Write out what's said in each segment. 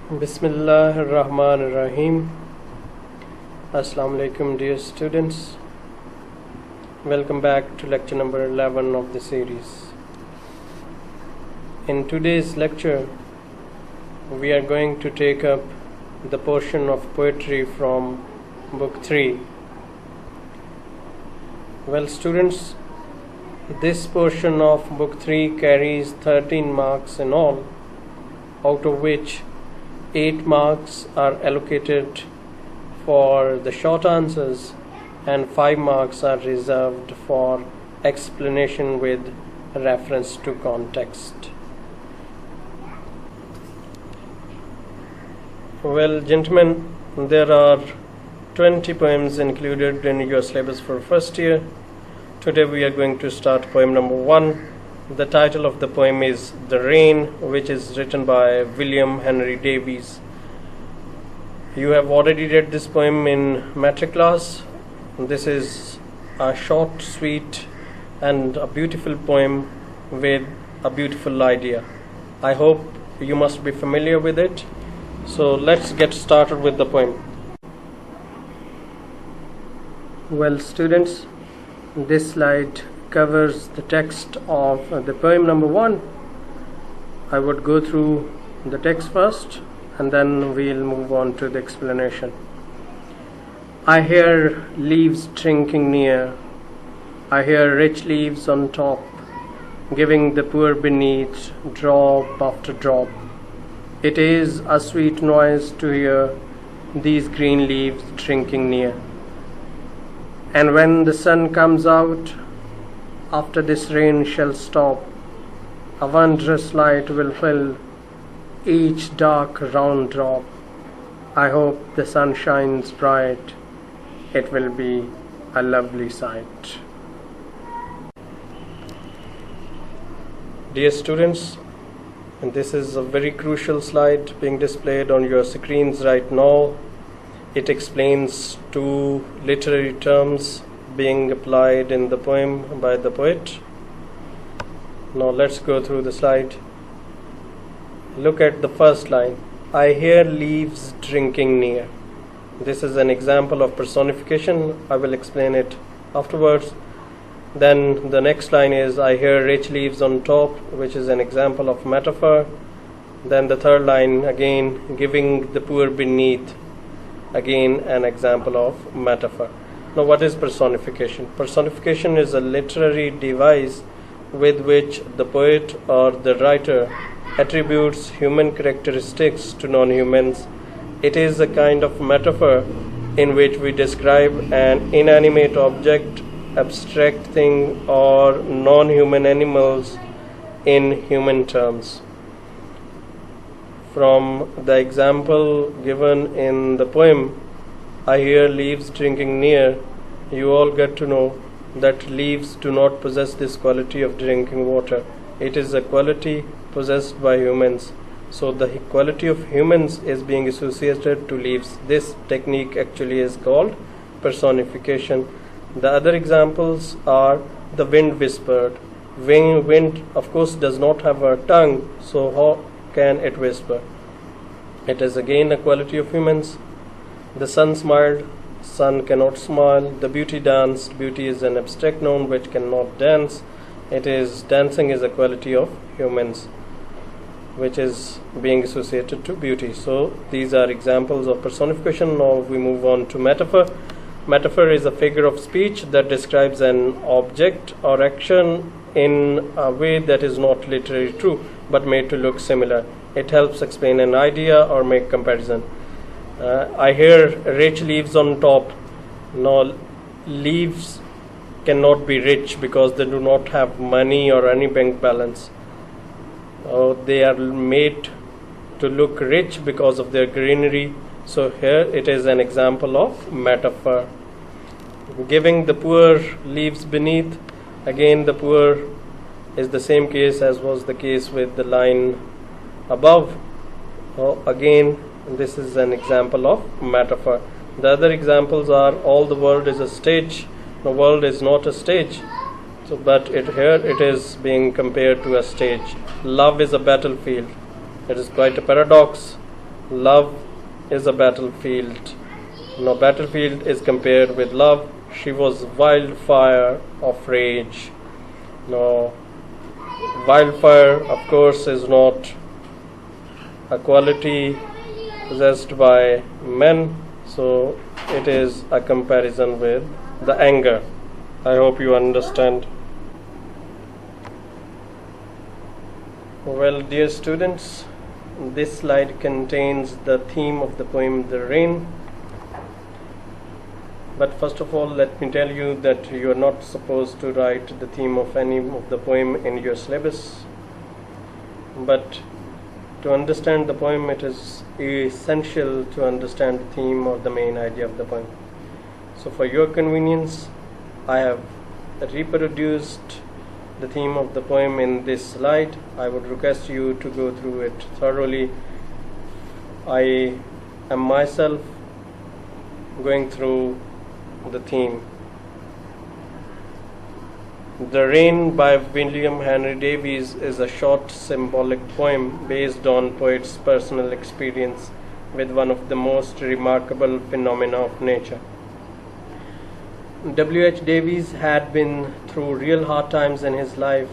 Bismillahirrahmanirrahim. Assalamu alaikum, dear students. Welcome back to lecture number 11 of the series. In today's lecture, we are going to take up the portion of poetry from book 3. Well, students, this portion of book 3 carries 13 marks in all, out of which 8 marks are allocated for the short answers and 5 marks are reserved for explanation with reference to context. Well, gentlemen, there are 20 poems included in your syllabus for first year. Today we are going to start poem number 1. The title of the poem is The Rain, which is written by William Henry Davies. You have already read this poem in metric class. This is a short, sweet and a beautiful poem with a beautiful idea. I hope you must be familiar with it. So let's get started with the poem. Well, students, this slide covers the text of the poem number 1. I would go through the text first and then we'll move on to the explanation. I hear leaves drinking near. I hear rich leaves on top, giving the poor beneath drop after drop. It is a sweet noise to hear these green leaves drinking near. And when the sun comes out, after this rain shall stop, a wondrous light will fill each dark round drop. I hope the sun shines bright. It will be a lovely sight. Dear students, and this is a very crucial slide being displayed on your screens right now. It explains 2 literary terms being applied in the poem by the poet. Now let's go through the slide. Look at the first line. I hear leaves drinking near. This is an example of personification. I will explain it afterwards. Then the next line is I hear rich leaves on top, which is an example of metaphor. Then the third line, again giving the poor beneath, again an example of metaphor. Now, what is personification? Personification is a literary device with which the poet or the writer attributes human characteristics to non-humans. It is a kind of metaphor in which we describe an inanimate object, abstract thing, or non-human animals in human terms. From the example given in the poem, I hear leaves drinking near, you all get to know that leaves do not possess this quality of drinking water. It is a quality possessed by humans. So the quality of humans is being associated to leaves. This technique actually is called personification. The other examples are the wind whispered. Wind of course does not have a tongue, so how can it whisper? It is again a quality of humans. The sun smiled, sun cannot smile. The beauty danced, beauty is an abstract noun which cannot dance. Dancing is a quality of humans which is being associated to beauty. So these are examples of personification. Now we move on to metaphor. Metaphor is a figure of speech that describes an object or action in a way that is not literally true but made to look similar. It helps explain an idea or make comparison. I hear rich leaves on top. Now, leaves cannot be rich because they do not have money or any bank balance. They are made to look rich because of their greenery. So here it is an example of metaphor. Giving the poor leaves beneath. Again, the poor is the same case as was the case with the line above. Again, this is an example of metaphor. The other examples are all the world is a stage. The world is not a stage. So, but here it is being compared to a stage. Love is a battlefield. It is quite a paradox. Love is a battlefield. Now, battlefield is compared with love. She was wildfire of rage. Now, wildfire, of course, is not a quality possessed by men, so it is a comparison with the anger. I hope you understand. Well, dear students, this slide contains the theme of the poem The Rain. But first of all, let me tell you that you are not supposed to write the theme of any of the poem in your syllabus. But to understand the poem, it is essential to understand the theme or the main idea of the poem. So for your convenience, I have reproduced the theme of the poem in this slide. I would request you to go through it thoroughly. I am myself going through the theme. The Rain by William Henry Davies is a short symbolic poem based on poet's personal experience with one of the most remarkable phenomena of nature. W.H. Davies had been through real hard times in his life.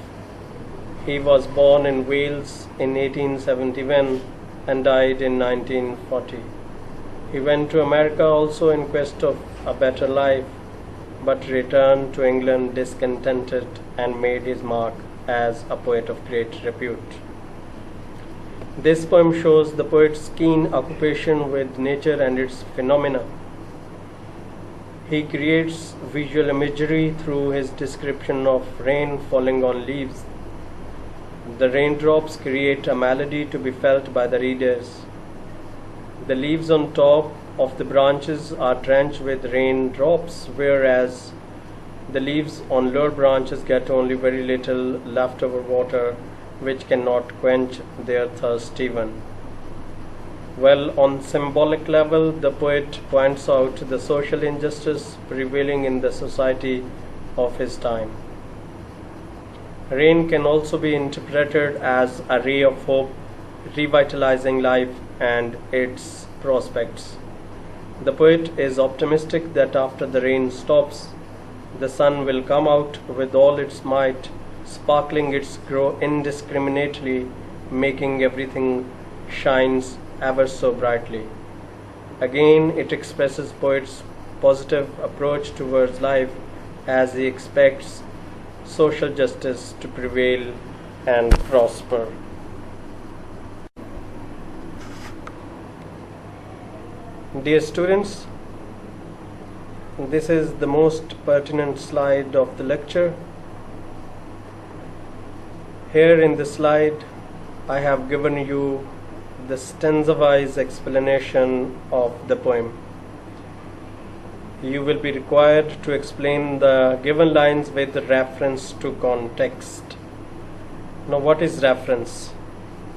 He was born in Wales in 1871 and died in 1940. He went to America also in quest of a better life, but returned to England discontented and made his mark as a poet of great repute. This poem shows the poet's keen occupation with nature and its phenomena. He creates visual imagery through his description of rain falling on leaves. The raindrops create a melody to be felt by the readers. The leaves on top of the branches are drenched with raindrops, whereas the leaves on lower branches get only very little leftover water, which cannot quench their thirst even. Well, on symbolic level, the poet points out the social injustice prevailing in the society of his time. Rain can also be interpreted as a ray of hope, revitalizing life and its prospects. The poet is optimistic that after the rain stops, the sun will come out with all its might, sparkling its glow indiscriminately, making everything shines ever so brightly. Again, it expresses poet's positive approach towards life as he expects social justice to prevail and prosper. Dear students, this is the most pertinent slide of the lecture. Here in the slide, I have given you the stanza-wise explanation of the poem. You will be required to explain the given lines with reference to context. Now, what is reference?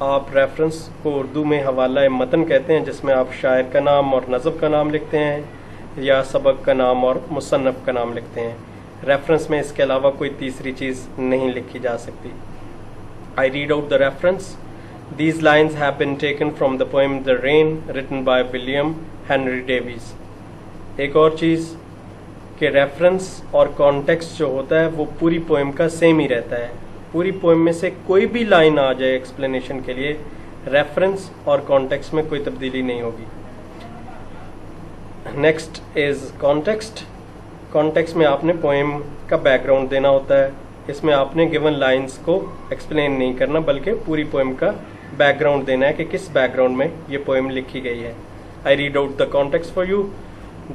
आप reference को उर्दू में हवाला मतन कहते हैं, जिसमें आप शायर का नाम और नज़म का नाम लिखते हैं या सबक का नाम और मुसन्नफ़ का नाम लिखते हैं. रेफरेंस में इसके अलावा कोई तीसरी चीज़ नहीं लिखी जा सकती. I read out the reference. These lines have been taken from the poem The Rain, written by William Henry Davies. एक और चीज़ कि रेफरेंस और कॉन्टेक्स्ट जो होता है वो पूरी पोएम का सेम ही रहता है. पूरी पोएम में से कोई भी लाइन आ जाए एक्सप्लेनेशन के लिए, रेफरेंस और कॉन्टेक्स्ट में कोई तब्दीली नहीं होगी. Next is context. कॉन्टेक्स्ट में आपने पोएम का बैकग्राउंड देना होता है. इसमें आपने गिवन लाइंस को एक्सप्लेन नहीं करना, बल्कि पूरी पोएम का बैकग्राउंड देना है कि किस बैकग्राउंड में ये पोएम लिखी गई है. I read out the context for you.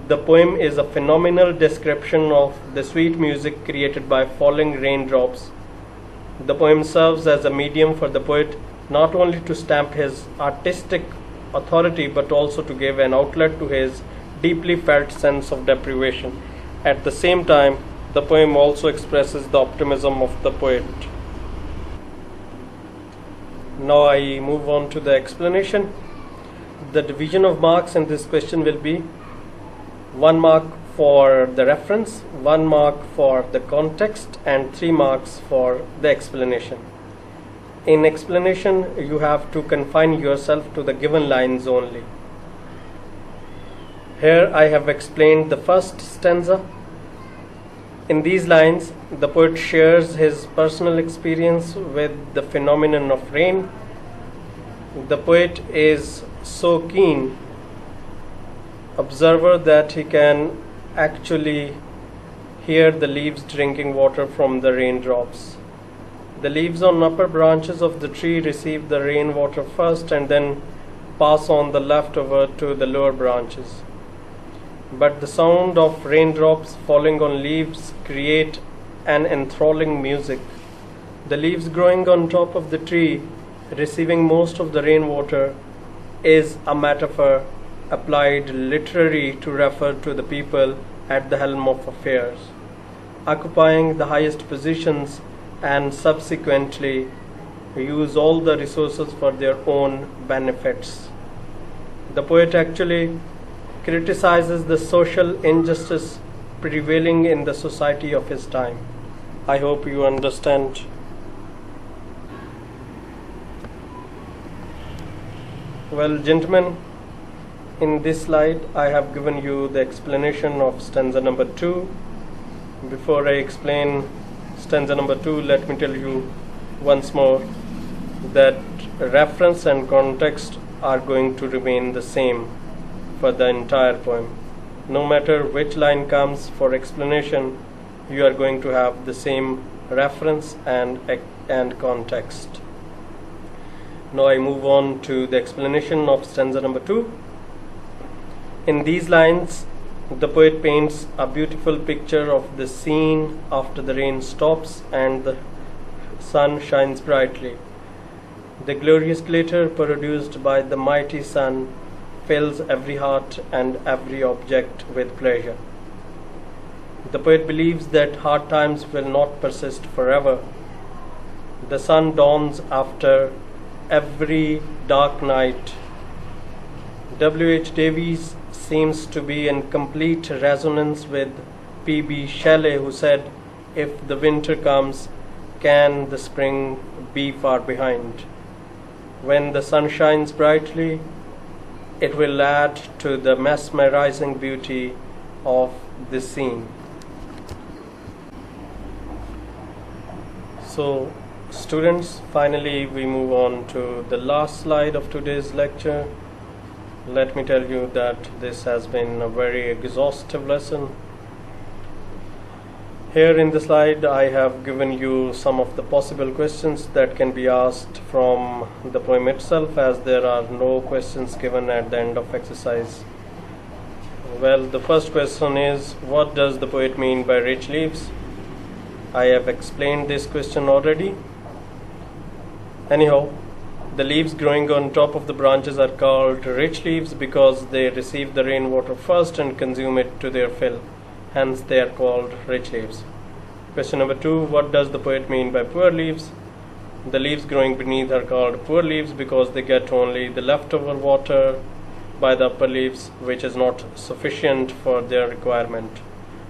The poem is a phenomenal description of the sweet music created by falling raindrops. The poem serves as a medium for the poet not only to stamp his artistic authority but also to give an outlet to his deeply felt sense of deprivation. At the same time, the poem also expresses the optimism of the poet. Now I move on to the explanation. The division of marks in this question will be 1 mark for the reference, 1 mark for the context, and 3 marks for the explanation. In explanation, you have to confine yourself to the given lines only. Here I have explained the first stanza. In these lines, the poet shares his personal experience with the phenomenon of rain. The poet is so keen observer that he can actually hear the leaves drinking water from the raindrops. The leaves on upper branches of the tree receive the rainwater first and then pass on the leftover to the lower branches. But the sound of raindrops falling on leaves create an enthralling music. The leaves growing on top of the tree, receiving most of the rainwater, is a metaphor applied literally to refer to the people at the helm of affairs, occupying the highest positions and subsequently use all the resources for their own benefits. The poet actually criticizes the social injustice prevailing in the society of his time. I hope you understand. Well, gentlemen, in this slide I have given you the explanation of stanza number 2. Before I explain stanza number 2, let me tell you once more that reference and context are going to remain the same for the entire poem. No matter which line comes for explanation, you are going to have the same reference and context. Now I move on to the explanation of stanza number 2. In these lines, the poet paints a beautiful picture of the scene after the rain stops and the sun shines brightly. The glorious glitter produced by the mighty sun fills every heart and every object with pleasure. The poet believes that hard times will not persist forever. The sun dawns after every dark night. W.H. Davies seems to be in complete resonance with P.B. Shelley, who said, "If the winter comes, can the spring be far behind?" When the sun shines brightly, it will add to the mesmerizing beauty of the scene. So, students, finally we move on to the last slide of today's lecture. Let me tell you that this has been a very exhaustive lesson. Here in the slide I have given you some of the possible questions that can be asked from the poem itself, as there are no questions given at the end of exercise. Well, the first question is, what does the poet mean by rich leaves? I have explained this question already. Anyhow, the leaves growing on top of the branches are called rich leaves because they receive the rainwater first and consume it to their fill. Hence they are called rich leaves. Question number 2, what does the poet mean by poor leaves? The leaves growing beneath are called poor leaves because they get only the leftover water by the upper leaves, which is not sufficient for their requirement.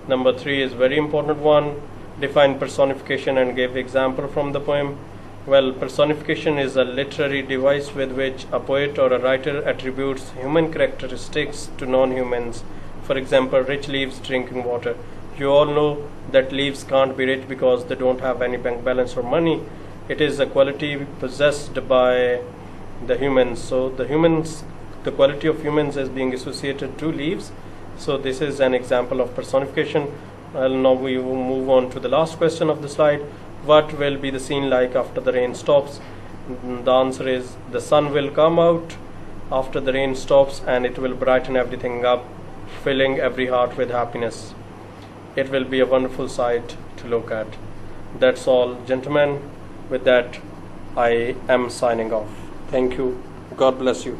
Number 3 is very important one. Define personification and give example from the poem. Well, personification is a literary device with which a poet or a writer attributes human characteristics to non-humans. For example, rich leaves drinking water. You all know that leaves can't be rich because they don't have any bank balance or money. It is a quality possessed by the humans. So the quality of humans is being associated to leaves. So this is an example of personification. Well, now we will move on to the last question of the slide. What will be the scene like after the rain stops? The answer is the sun will come out after the rain stops and it will brighten everything up, filling every heart with happiness. It will be a wonderful sight to look at. That's all, gentlemen. With that, I am signing off. Thank you. God bless you.